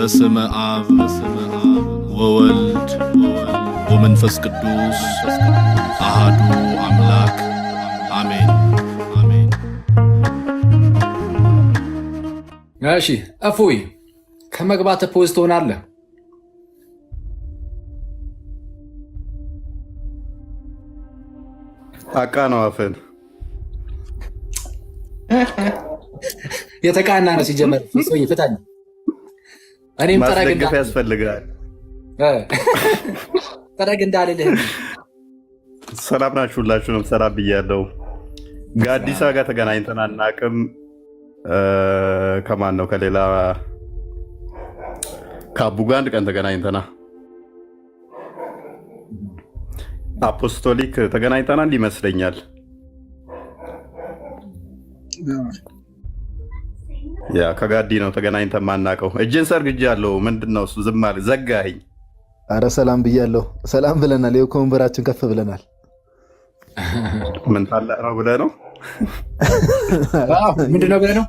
በስመ አብ ወወልድ ወመንፈስ ቅዱስ አሃዱ አምላክ አሜን። እሺ እፎይ ከመግባት ፖዝ ትሆናለህ። አቃ ነው አፈን የተቃና ነው ሲጀመር ሰውዬ ፍታኝ። እኔም ማስደገፍ ያስፈልጋል። ጠረግ እንዳልልህ። ሰላም ናችሁ? ሁላችሁንም ሰላም ብያለሁ። ጋዲሳ ጋር ተገናኝተን አናውቅም። ከማን ነው? ከሌላ ከአቡ ጋር አንድ ቀን ተገናኝተና አፖስቶሊክ ተገናኝተናል ይመስለኛል። ያ ከጋዲ ነው ተገናኝተን ማናውቀው። እጅን ሰርግጃለሁ። ምንድነው እሱ? ዝም አለ፣ ዘጋኸኝ። አረ ሰላም ብያለሁ። ሰላም ብለናል። ይኸው ከወንበራችን ከፍ ብለናል። ምን ታላቅ ነው ብለህ ነው? ምንድነው ብለህ ነው?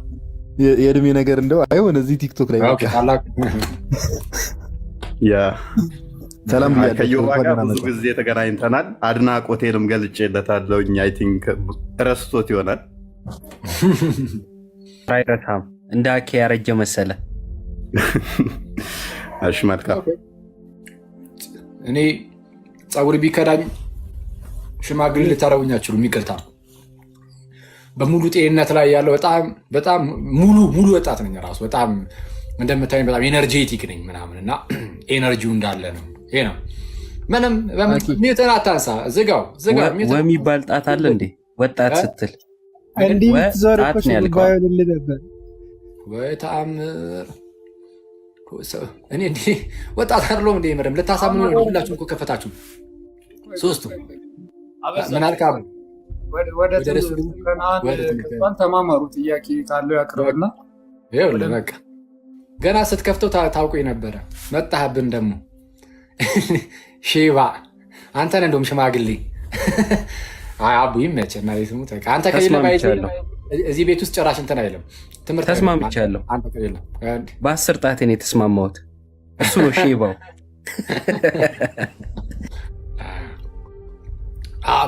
የእድሜ ነገር እንደው አይሆን እዚህ ቲክቶክ ላይ ያ ሰላም ብያለሁ። ከዮባ ጋር ብዙ ጊዜ ተገናኝተናል። አድናቆቴንም ገልጬለታለሁ። አይ ቲንክ ረስቶት ይሆናል። አይረሳም። እንደ አኬ ያረጀ መሰለ። እሺ መልካም። እኔ ፀጉር ቢከዳኝ ሽማግሌ ልታረጉኝ አትችሉም። ይቅርታ። በሙሉ ጤንነት ላይ ያለው በጣም ሙሉ ወጣት ነኝ። ራሱ በጣም እንደምታዩኝ በጣም ኤነርጄቲክ ነኝ ምናምን እና ኤነርጂው እንዳለ ነው። ይሄ ነው። ምንም ሚውትን አታንሳ። ዝጋው። ወሚባል ጣት አለ እንዴ? ወጣት ስትል እንዲህ ጣት ነው ያልከው ወይ? ተአምር እኔ እንዲህ ወጣት አይደለሁም እንዴ? ምንም ልታሳምኑ ነው። ሁላችሁም እኮ ከፈታችሁ ሶስቱ። ምን አልክ አቡ? ወደ ትምህርት ተማማሩ። ጥያቄ ካለው ያቅርብና ይኸውልህ በቃ ገና ስትከፍተው ታውቁኝ ነበረ። መጣህብን ደግሞ ሼባ አንተ ነህ እንደውም ሽማግሌ። አቡ ይመችህ እና ስሙ አንተ ከሌለ እዚህ ቤት ውስጥ ጭራሽ እንትን አይልም። ትምህርት ተስማምቻለሁ። በ10 ጣቴ ነው የተስማማሁት። እሱ ነው ሼባው።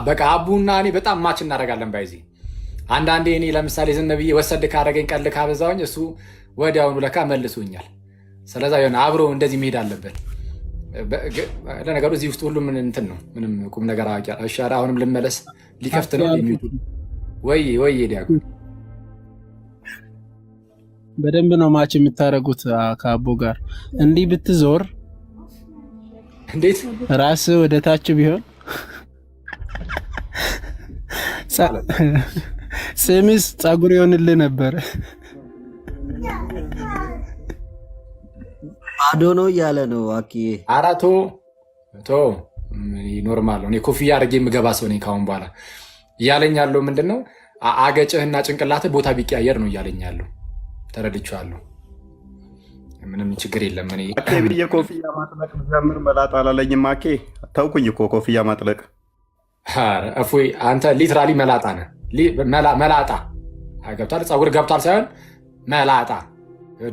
በቃ አቡና እኔ በጣም ማች እናደርጋለን። ባይዚ አንዳንዴ እኔ ለምሳሌ ዝም ብዬ ወሰድ ካደረገኝ ቀል ካበዛውኝ እሱ ወዲያውኑ ለካ መልሶኛል። ስለዛ የሆነ አብሮ እንደዚህ መሄድ አለበት። ለነገሩ እዚህ ውስጥ ሁሉም እንትን ነው፣ ምንም ቁም ነገር አዋቂ። እሺ አሁንም ልመለስ። ሊከፍት ነው ወይ ዲያቆ? በደንብ ነው ማች የምታደርጉት ከአቦ ጋር። እንዲህ ብትዞር እንዴት ራስ ወደ ታች ቢሆን ስሚስ ፀጉር ይሆንልህ ነበር። ባዶ ነው እያለ ነው አኪ። አራቶ ኖርማል ነው። እኔ ኮፍያ አድርጌ የምገባ ሰው ነኝ ካሁን በኋላ። እያለኝ ያለው ምንድን ነው? አገጭህና ጭንቅላትህ ቦታ ቢቀያየር ነው እያለኝ ያለው። ተረድቼዋለሁ። ምንም ችግር የለም። እኔ ብዬ ኮፍያ ማጥለቅ ብጀምር መላጣ አላለኝም። አኬ ተውኩኝ እኮ ኮፍያ ማጥለቅ። እፎይ አንተ ሊትራሊ መላጣ ነህ። መላጣ ገብቷል። ፀጉር ገብቷል ሳይሆን መላጣ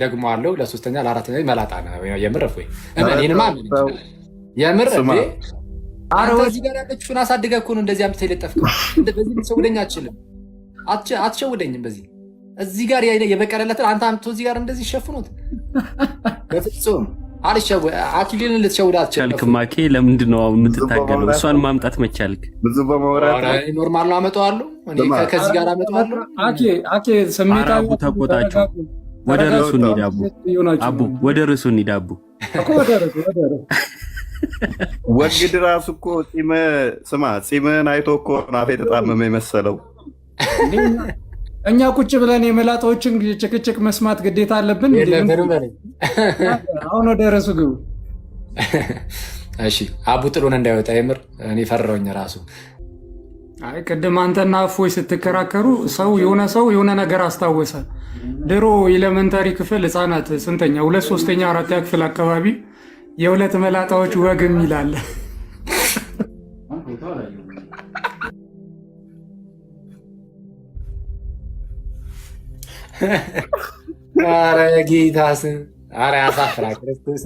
ደግሞ አለው። ለሶስተኛ ለአራተኛ መላጣ ነህ። የምር እፎይ እኔንማ የምር እዚህ ጋር ያለችውን አሳድገህ እኮ ነው እንደዚህ አምጥተህ የለጠፍከው። በዚህ ልትሸውደኝ አትችልም። አትሸውደኝም። በዚህ እዚህ ጋር የበቀለለትን አንተ አምጥቶ እዚህ ጋር እንደዚህ ሸፍኖት በፍጹም አኪሊን ልትሸውድ አትችልም። ማኬ ለምንድን ነው የምትታገለው? እሷን ማምጣት መቻልክ? ብዙ በመውራት ኖርማል ነው። አመጣዋለሁ ከዚህ ጋር አመጣዋለሁ። አኬ ስሜታዊ ተቆጣችሁ። ወደ ርዕሱ እንሂድ አቡ። ወደ ርዕሱ እንሂድ አቡ። ወግድ ራሱ እኮ ፂምህን አይቶ እኮ ናፌ የተጣመመ የመሰለው። እኛ ቁጭ ብለን የመላጣዎችን ጭቅጭቅ መስማት ግዴታ አለብን? አሁን ወደ ርዕሱ ግቡ። እሺ አቡ ጥሎን እንዳይወጣ የምር እኔ ፈራሁኝ ራሱ። አይ ቅድም አንተና እፎይ ስትከራከሩ ሰው የሆነ ነገር አስታወሰ። ድሮ ኤሌመንታሪ ክፍል ህፃናት ስንተኛ 2፣ 3ኛ፣ 4ኛ ክፍል አካባቢ የሁለት መላጣዎች ወግም ይላል። ኧረ ጌታስ ኧረ ያሳፍራል። ክርስቶስ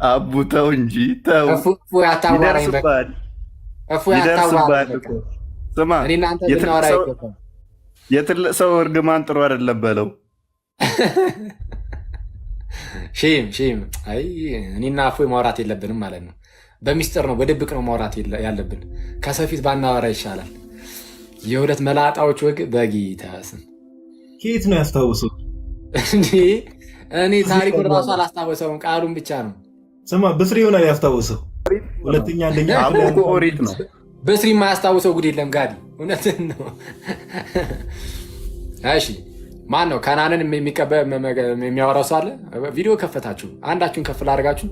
አቡ ተው እንጂ ተው። እፎይ አታዋራኝ። ይደርስብሃል፣ እፎይ ይደርስብሃል አታዋራኝ። እኮ። ስማ እኔ እናንተ ልናወራ አይገባም። የትልቅ ሰው እርግማን ጥሩ አይደለም በለው። ሼም። አይ እኔና እፎይ ማውራት የለብንም ማለት ነው። በሚስጥር ነው በድብቅ ነው ማውራት ያለብን። ከሰው ፊት ባናወራ ይሻላል። የሁለት መላጣዎች ወግ በጌታ ስም ከየት ነው ያስታውሰው? እኔ ታሪኩን ራሱ አላስታወሰውም፣ ቃሉን ብቻ ነው። ስማ በስሪ ሆና ያስታውሰው። ሁለተኛ አንደኛ ኦሪት ነው። በስሪ የማያስታውሰው ጉድ የለም ጋዲ፣ እውነትን ነው። እሺ ማን ነው ከናንን የሚያወራው ሰው አለ? ቪዲዮ ከፈታችሁ አንዳችሁን ከፍ ላደርጋችሁ።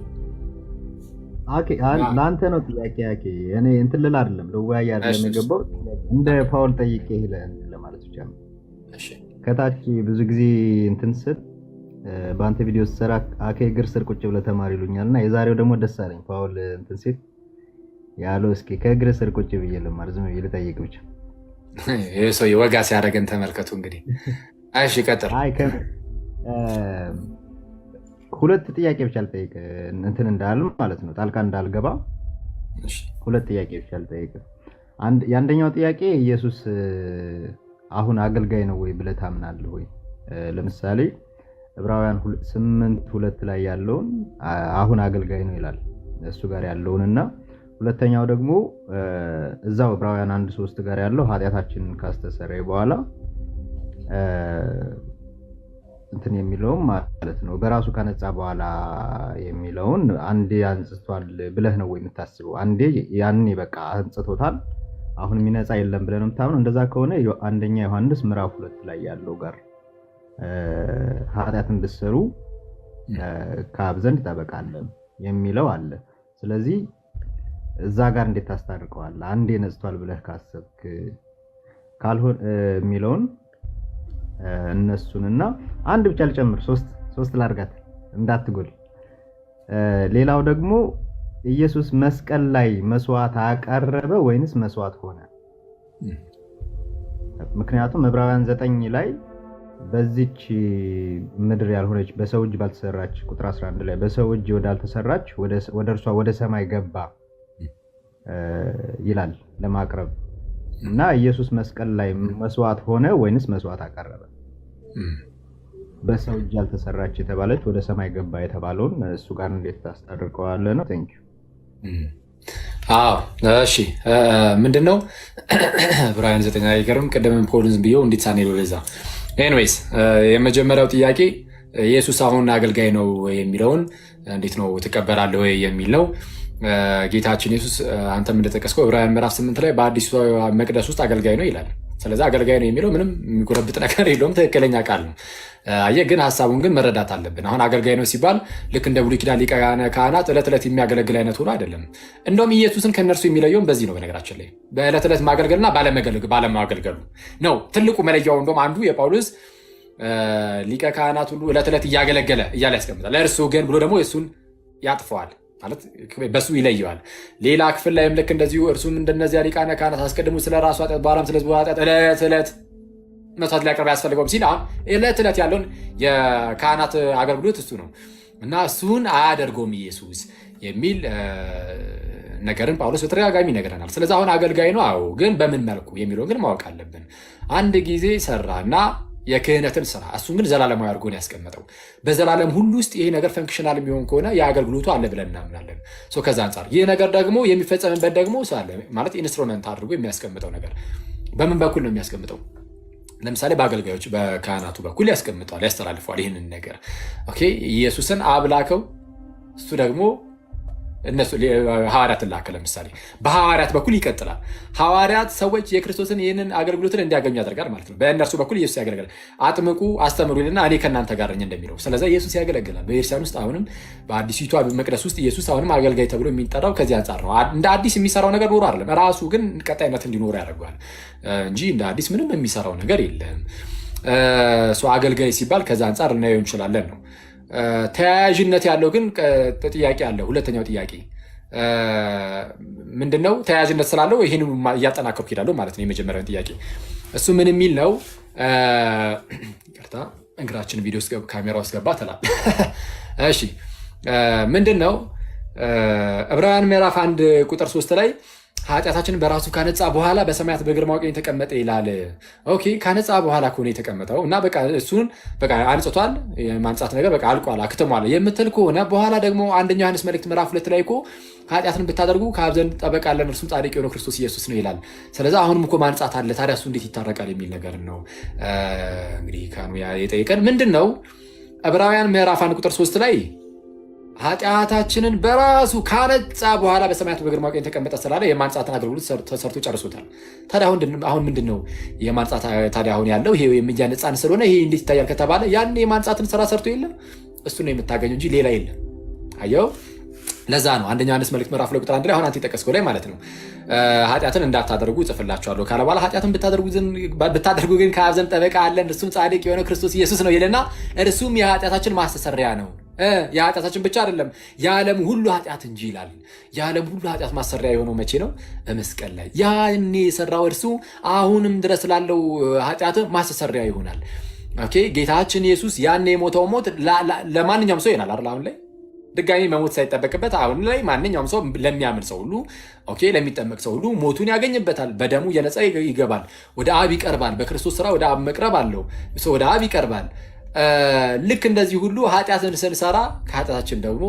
ለአንተ ነው ጥያቄ። እኔ እንትን ልል አይደለም ልወያይ አይደለም የገባው እንደ ፓውል ጠይቄ ለማለት ብቻ ነው። ከታች ብዙ ጊዜ እንትን ስል በአንተ ቪዲዮ ስሰራ አኬ እግር ስር ቁጭ ብለህ ተማሪ ይሉኛል እና የዛሬው ደግሞ ደስ አለኝ። ፓውል እንትን ሲል ያለው እስኪ ከእግር ስር ቁጭ ብዬ ልማር ዝም ብዬ ልጠይቅ ብቻ። ይህ ሰው ወጋ ሲያደርገን ተመልከቱ እንግዲህ። እሺ ቀጥል። ሁለት ጥያቄ ብቻ ልጠይቅ እንትን እንዳል ማለት ነው ጣልቃ እንዳልገባ ሁለት ጥያቄ ብቻ ልጠይቅ። የአንደኛው ጥያቄ ኢየሱስ አሁን አገልጋይ ነው ወይ ብለህ ታምናለህ ወይ? ለምሳሌ ዕብራውያን 8:2 ላይ ያለውን አሁን አገልጋይ ነው ይላል እሱ ጋር ያለውንና ሁለተኛው ደግሞ እዛው ዕብራውያን 1:3 ጋር ያለው ኃጢአታችንን ካስተሰረየ በኋላ እንትን የሚለውም ማለት ነው በራሱ ከነጻ በኋላ የሚለውን አንዴ አንጽቷል ብለህ ነው ወይ የምታስበው? አንዴ ያኔ በቃ አንጽቶታል አሁን የሚነጻ የለም ብለህ ነው የምታምነው? እንደዛ ከሆነ አንደኛ ዮሐንስ ምዕራፍ 2 ላይ ያለው ጋር ኃጢአትን ብትሰሩ ከአብ ዘንድ ጠበቃለን የሚለው አለ። ስለዚህ እዛ ጋር እንዴት ታስታርቀዋለህ? አንዴ ነጽቷል ብለህ ካሰብክ ካልሆነ የሚለውን እነሱንና አንድ ብቻ ልጨምር፣ ሶስት ላርጋት እንዳትጎል። ሌላው ደግሞ ኢየሱስ መስቀል ላይ መስዋዕት አቀረበ ወይንስ መስዋዕት ሆነ? ምክንያቱም ዕብራውያን 9 ላይ በዚች ምድር ያልሆነች በሰው እጅ ባልተሰራች ቁጥር 11 ላይ በሰው እጅ ወዳልተሰራች ወደ እርሷ ወደ ሰማይ ገባ ይላል ለማቅረብ እና ኢየሱስ መስቀል ላይ መስዋዕት ሆነ ወይንስ መስዋዕት አቀረበ? በሰው እጅ ያልተሰራች የተባለች ወደ ሰማይ ገባ የተባለውን እሱ ጋር እንዴት ታስታርቀዋለህ ነው? ቴንክ ዩ። አዎ እሺ፣ ምንድነው ዕብራውያን 9 አይገርም? ቅድምም ፖልን ብዬው እንዴት ሳኔል ወደዛ። ኤኒዌይስ የመጀመሪያው ጥያቄ ኢየሱስ አሁን አገልጋይ ነው የሚለውን እንዴት ነው ትቀበላለህ ወይ የሚል ነው። ጌታችን ኢየሱስ አንተም እንደጠቀስከው ዕብራውያን ምዕራፍ 8 ላይ በአዲሱ መቅደስ ውስጥ አገልጋይ ነው ይላል። ስለዚህ አገልጋይ ነው የሚለው ምንም የሚጎረብጥ ነገር የለውም፣ ትክክለኛ ቃል ነው። አየህ ግን ሀሳቡን ግን መረዳት አለብን። አሁን አገልጋይ ነው ሲባል ልክ እንደ ብሉይ ኪዳን ሊቀ ካህናት ዕለት ዕለት የሚያገለግል አይነት ሆኖ አይደለም። እንደውም ኢየሱስን ከእነርሱ የሚለየውን በዚህ ነው። በነገራችን ላይ በዕለት ዕለት ማገልገልና ባለማገልገሉ ነው ትልቁ መለያው። እንደውም አንዱ የጳውሎስ ሊቀ ካህናት ሁሉ ዕለት ዕለት እያገለገለ እያለ ያስቀምጣል። እርሱ ግን ብሎ ደግሞ እሱን ያጥፈዋል ማለት በሱ ይለየዋል። ሌላ ክፍል ላይም ልክ እንደዚሁ እርሱም እንደነዚያ ሊቃነ ካህናት አስቀድሞ ስለ ራሱ ኃጢአት በኋላም ስለ ሕዝቡ ኃጢአት ዕለት ዕለት መስዋዕት ሊያቀርብ ያስፈልገውም ሲል አሁን ዕለት ዕለት ያለውን የካህናት አገልግሎት እሱ ነው እና እሱን አያደርገውም ኢየሱስ የሚል ነገርን ጳውሎስ በተደጋጋሚ ይነግረናል። ስለዚህ አሁን አገልጋይ ነው፣ አዎ፣ ግን በምን መልኩ የሚለውን ግን ማወቅ አለብን። አንድ ጊዜ ሰራና የክህነትን ስራ እሱን ግን ዘላለማዊ አድርጎ ነው ያስቀመጠው። በዘላለም ሁሉ ውስጥ ይሄ ነገር ፈንክሽናል የሚሆን ከሆነ የአገልግሎቱ አለ ብለን እናምናለን። ከዛ አንጻር ይህ ነገር ደግሞ የሚፈጸምበት ደግሞ ሳለ ማለት ኢንስትሩመንት አድርጎ የሚያስቀምጠው ነገር በምን በኩል ነው የሚያስቀምጠው? ለምሳሌ በአገልጋዮች በካህናቱ በኩል ያስቀምጠዋል፣ ያስተላልፈዋል ይህንን ነገር። ኦኬ ኢየሱስን አብ ላከው፣ እሱ ደግሞ እነሱ ሐዋርያትን ላከ። ለምሳሌ በሐዋርያት በኩል ይቀጥላል። ሐዋርያት ሰዎች የክርስቶስን ይህንን አገልግሎትን እንዲያገኙ ያደርጋል ማለት ነው። በእነርሱ በኩል ኢየሱስ ያገለግላል። አጥምቁ፣ አስተምሩ ይልና እኔ ከእናንተ ጋር ነኝ እንደሚለው። ስለዚህ ኢየሱስ ያገለግላል በቤተክርስቲያን ውስጥ። አሁንም በአዲሲቷ መቅደስ ውስጥ ኢየሱስ አሁንም አገልጋይ ተብሎ የሚጠራው ከዚህ አንጻር ነው። እንደ አዲስ የሚሰራው ነገር ኖሮ አይደለም፣ ራሱ ግን ቀጣይነት እንዲኖሩ ያደርገዋል እንጂ እንደ አዲስ ምንም የሚሰራው ነገር የለም። አገልጋይ ሲባል ከዛ አንጻር እናየው እንችላለን ነው። ተያያዥነት ያለው ግን ጥያቄ አለ። ሁለተኛው ጥያቄ ምንድነው? ተያያዥነት ስላለው ይህን እያጠናከርኩ ሄዳለሁ ማለት ነው። የመጀመሪያውን ጥያቄ እሱ ምን የሚል ነው? እንግራችን ቪዲዮ ውስጥ ካሜራ ውስጥ ገባ ትላል። እሺ ምንድን ነው ዕብራውያን ምዕራፍ 1 ቁጥር 3 ላይ ኃጢአታችንን በራሱ ካነጻ በኋላ በሰማያት በግርማው ቀኝ ተቀመጠ ይላል። ኦኬ ካነጻ በኋላ ከሆነ የተቀመጠው እና በቃ እሱን በቃ አንጽቷል፣ የማንጻት ነገር በቃ አልቋል፣ አክትሟል የምትል ከሆነ በኋላ ደግሞ አንደኛ ዮሐንስ መልእክት ምዕራፍ 2 ላይ እኮ ኃጢአትን ብታደርጉ ከአብ ዘንድ ጠበቃ አለን እርሱም ጻድቅ የሆነው ክርስቶስ ኢየሱስ ነው ይላል። ስለዚህ አሁንም እኮ ማንጻት አለ። ታዲያ እሱ እንዴት ይታረቃል የሚል ነገር ነው እንግዲህ ካኑ የጠየቀን። ምንድን ነው ዕብራውያን ምዕራፍ 1 ቁጥር 3 ላይ ኃጢአታችንን በራሱ ካነጻ በኋላ በሰማያት በግርማው ቀኝ ተቀመጠ ስላለ የማንጻትን አገልግሎት ሰርቶ ጨርሶታል። ታዲያ አሁን ምንድን ነው የማንጻት ታዲያ አሁን ያለው ይሄ እያነጻን ስለሆነ ይሄ እንዴት ይታያል ከተባለ ያን የማንጻትን ስራ ሰርቶ የለም እሱ ነው የምታገኘው እንጂ ሌላ የለም። አየው ለዛ ነው አንደኛ ዮሐንስ መልእክት ምዕራፍ 2 ቁጥር 1 ላይ አሁን አንተ የጠቀስከው ላይ ማለት ነው ኃጢአትን እንዳታደርጉ እጽፍላችኋለሁ ካለ በኋላ ኃጢአትን ብታደርጉ ግን ከአብ ዘንድ ጠበቃ አለን እርሱም ጻድቅ የሆነ ክርስቶስ ኢየሱስ ነው ይልና እርሱም የኃጢአታችን ማስተሰሪያ ነው። የኃጢአታችን ብቻ አይደለም የዓለም ሁሉ ኃጢአት እንጂ ይላል። የዓለም ሁሉ ኃጢአት ማሰሪያ የሆነው መቼ ነው? በመስቀል ላይ ያኔ የሰራው እርሱ አሁንም ድረስ ላለው ኃጢአት ማስተሰሪያ ይሆናል። ኦኬ ጌታችን ኢየሱስ ያኔ የሞተው ሞት ለማንኛውም ሰው ይሆናል አይደል? አሁን ላይ ድጋሚ መሞት ሳይጠበቅበት አሁን ላይ ማንኛውም ሰው ለሚያምን ሰው ሁሉ ኦኬ ለሚጠመቅ ሰው ሁሉ ሞቱን ያገኝበታል። በደሙ የነጻ ይገባል፣ ወደ አብ ይቀርባል። በክርስቶስ ስራ ወደ አብ መቅረብ አለው። ሰው ወደ አብ ይቀርባል። ልክ እንደዚህ ሁሉ ኃጢአትን ስንሰራ ከኃጢአታችን ደግሞ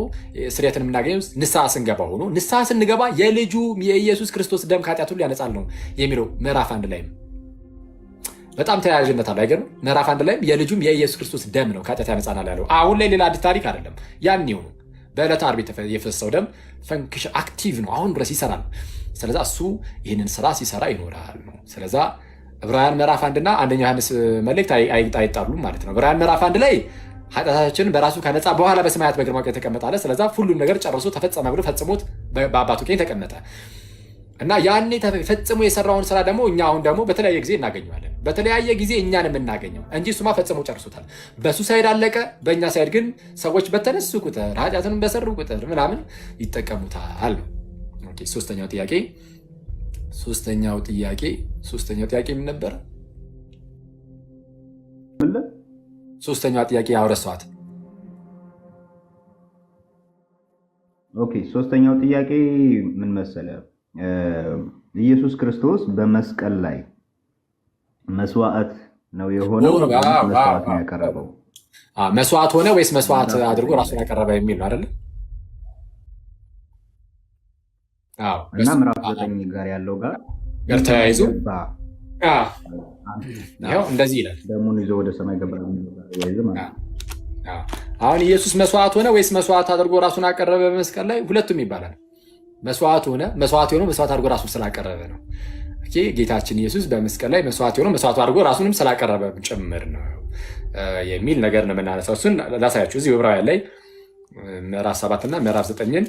ስርየትን የምናገኘው ንስሐ ስንገባ ሆኖ ንስሐ ስንገባ የልጁ የኢየሱስ ክርስቶስ ደም ከኃጢአት ሁሉ ያነጻል ነው የሚለው ምዕራፍ 1 ላይ በጣም ተያያዥነት አለ አይገርም? ምዕራፍ 1 ላይ የልጁም የኢየሱስ ክርስቶስ ደም ነው ከኃጢአት ያነጻናል ያለው። አሁን ላይ ሌላ አዲስ ታሪክ አይደለም። ያን ይሁን በዕለተ ዓርብ የፈሰሰው ደም ፈንክሽ አክቲቭ ነው፣ አሁን ድረስ ይሰራል። ስለዛ እሱ ይህንን ስራ ሲሰራ ይኖራል ነው። ስለዛ ዕብራውያን ምዕራፍ 1 እና አንደኛ ዮሐንስ መልእክት አይጣሉም ማለት ነው። ዕብራውያን ምዕራፍ 1 ላይ ኃጢአታችንን በራሱ ከነጻ በኋላ በሰማያት በግርማው ቀኝ ተቀመጠ አለ። ስለዛ ሁሉን ነገር ጨርሶ ተፈጸመ ብሎ ፈጽሞት በአባቱ ቀኝ ተቀመጠ እና ያኔ ፈጽሞ የሰራውን ስራ ደግሞ እኛ አሁን ደግሞ በተለያየ ጊዜ እናገኘዋለን። በተለያየ ጊዜ እኛን የምናገኘው እንጂ እሱማ ፈጽሞ ጨርሶታል። በሱ ሳይድ አለቀ። በእኛ ሳይድ ግን ሰዎች በተነሱ ቁጥር ኃጢአትንም በሰሩ ቁጥር ምናምን ይጠቀሙታል ነው። ሶስተኛው ጥያቄ ምን ነበረ? ሶስተኛው ጥያቄ ያወረሷት። ኦኬ ሶስተኛው ጥያቄ ምን መሰለ? ኢየሱስ ክርስቶስ በመስቀል ላይ መስዋዕት ነው የሆነው? መስዋዕት ነው ያቀረበው? መስዋዕት ሆነ ወይስ መስዋዕት አድርጎ ራሱን ያቀረበ የሚል ነው አይደለ? እና ምዕራፍ 9 ጋር ያለው ጋር ተያይዞ እንደዚህ ይላል፣ ደሙን ይዞ ወደ ሰማይ ገባ። አሁን ኢየሱስ መስዋዕት ሆነ ወይስ መስዋዕት አድርጎ ራሱን አቀረበ በመስቀል ላይ? ሁለቱም ይባላል። መስዋዕት የሆነው መስዋዕት አድርጎ ራሱን ስላቀረበ ነው። ጌታችን ኢየሱስ በመስቀል ላይ መስዋዕት የሆነው መስዋዕት አድርጎ ራሱንም ስላቀረበ ጭምር ነው የሚል ነገር ነው የምናነሳው። እሱን ላሳያችሁ እዚህ ዕብራውያን ላይ ምዕራፍ 7 እና ምዕራፍ 9ን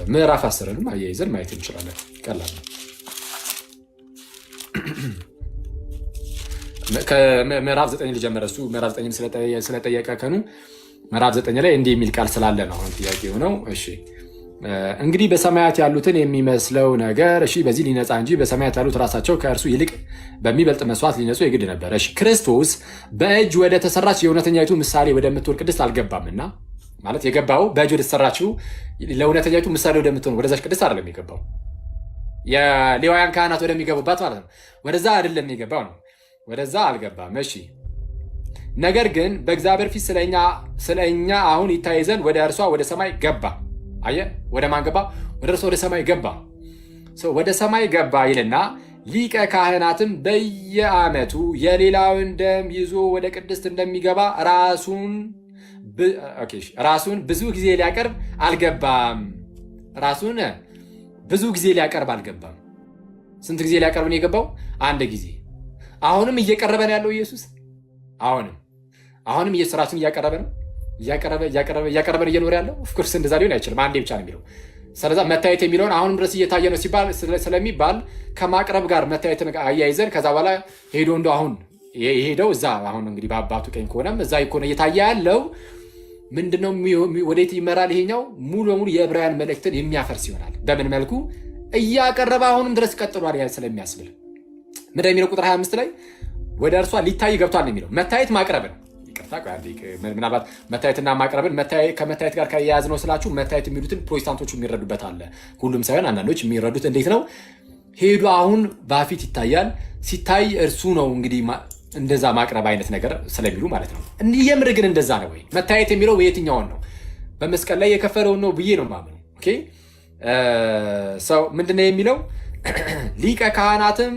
ምዕራፍ 10ንም አያይዘን ማየት እንችላለን። ቀላል ነው። ከምዕራፍ 9 ሊጀምር እሱ ምዕራፍ 9 ስለጠየቀ ከኑ ምዕራፍ 9 ላይ እንዲህ የሚል ቃል ስላለ ነው አሁን ጥያቄው ነው። እሺ እንግዲህ በሰማያት ያሉትን የሚመስለው ነገር እሺ በዚህ ሊነጻ እንጂ በሰማያት ያሉት ራሳቸው ከእርሱ ይልቅ በሚበልጥ መስዋዕት ሊነጹ የግድ ነበር። እሺ ክርስቶስ በእጅ ወደ ተሰራች የእውነተኛይቱ ምሳሌ ወደምትሆን ቅድስት አልገባምና ማለት የገባው በእጅ ወደ ተሰራችው ለእውነተኛይቱ ምሳሌ ወደምትሆን ወደዛች ቅድስት አይደለም የገባው፣ የሌዋውያን ካህናት ወደሚገቡባት ማለት ነው። ወደዛ አይደለም የገባው ነው፣ ወደዛ አልገባም። እሺ ነገር ግን በእግዚአብሔር ፊት ስለኛ አሁን ይታይ ዘንድ ወደ እርሷ ወደ ሰማይ ገባ። አየ ወደ ማን ገባ? ወደ እርሷ ወደ ሰማይ ገባ። ወደ ሰማይ ገባ ይልና ሊቀ ካህናትም በየዓመቱ የሌላውን ደም ይዞ ወደ ቅድስት እንደሚገባ ራሱን ብዙ ጊዜ ሊያቀርብ አልገባም። ራሱን ብዙ ጊዜ ሊያቀርብ አልገባም። ስንት ጊዜ ሊያቀርብ ነው የገባው? አንድ ጊዜ። አሁንም እየቀረበ ነው ያለው ኢየሱስ። አሁንም ኢየሱስ ራሱን እያቀረበ ነው እያቀረበ ነው እየኖረ ያለው። ኦፍኮርስ እንደዛ ሊሆን አይችልም፣ አንዴ ብቻ ነው የሚለው። ስለዛ መታየት የሚለውን አሁንም ድረስ እየታየ ነው ስለሚባል ከማቅረብ ጋር መታየትን አያይዘን ከዛ በኋላ ሄዶ እንደ አሁን የሄደው እዛ አሁን እንግዲህ በአባቱ ቀኝ ከሆነም እዛ ከሆነ እየታየ ያለው ምንድነው? ወዴት ይመራል? ይሄኛው ሙሉ በሙሉ የዕብራውያን መልእክትን የሚያፈርስ ይሆናል። በምን መልኩ? እያቀረበ አሁንም ድረስ ቀጥሏል ስለሚያስብል ምንድን የሚለው ቁጥር 25 ላይ ወደ እርሷ ሊታይ ገብቷል ነው የሚለው። መታየት ማቅረብ ነው። ይቅርታ ምናልባት መታየትና ማቅረብን ከመታየት ጋር ከያያዝ ነው ስላችሁ መታየት የሚሉትን ፕሮቴስታንቶቹ የሚረዱበት አለ። ሁሉም ሳይሆን አንዳንዶች የሚረዱት እንዴት ነው? ሄዱ አሁን በፊት ይታያል፣ ሲታይ እርሱ ነው እንግዲህ እንደዛ ማቅረብ አይነት ነገር ስለሚሉ ማለት ነው። የምር ግን እንደዛ ነው ወይ? መታየት የሚለው የትኛውን ነው? በመስቀል ላይ የከፈለውን ነው ብዬ ነው የማምነው። ኦኬ ሰው ምንድነው የሚለው? ሊቀ ካህናትም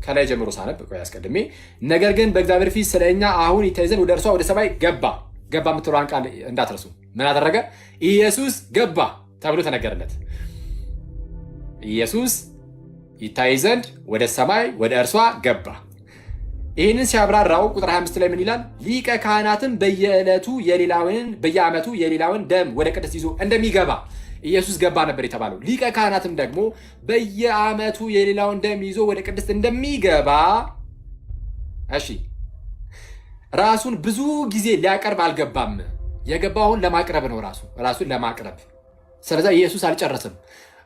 ከላይ ጀምሮ ሳነብ ቆይ አስቀድሜ፣ ነገር ግን በእግዚአብሔር ፊት ስለኛ አሁን ይታይ ዘንድ ወደ እርሷ ወደ ሰማይ ገባ የምትለዋን ቃል እንዳትረሱ። ምን አደረገ? ኢየሱስ ገባ ተብሎ ተነገረለት። ኢየሱስ ይታይ ዘንድ ወደ ሰማይ ወደ እርሷ ገባ። ይህንን ሲያብራራው ቁጥር 25 ላይ ምን ይላል? ሊቀ ካህናትም በየዓመቱ የሌላውን ደም ወደ ቅድስት ይዞ እንደሚገባ ኢየሱስ ገባ ነበር የተባለው። ሊቀ ካህናትም ደግሞ በየዓመቱ የሌላውን ደም ይዞ ወደ ቅድስት እንደሚገባ እሺ፣ ራሱን ብዙ ጊዜ ሊያቀርብ አልገባም። የገባውን ለማቅረብ ነው፣ ራሱን ለማቅረብ። ስለዚህ ኢየሱስ አልጨረስም፣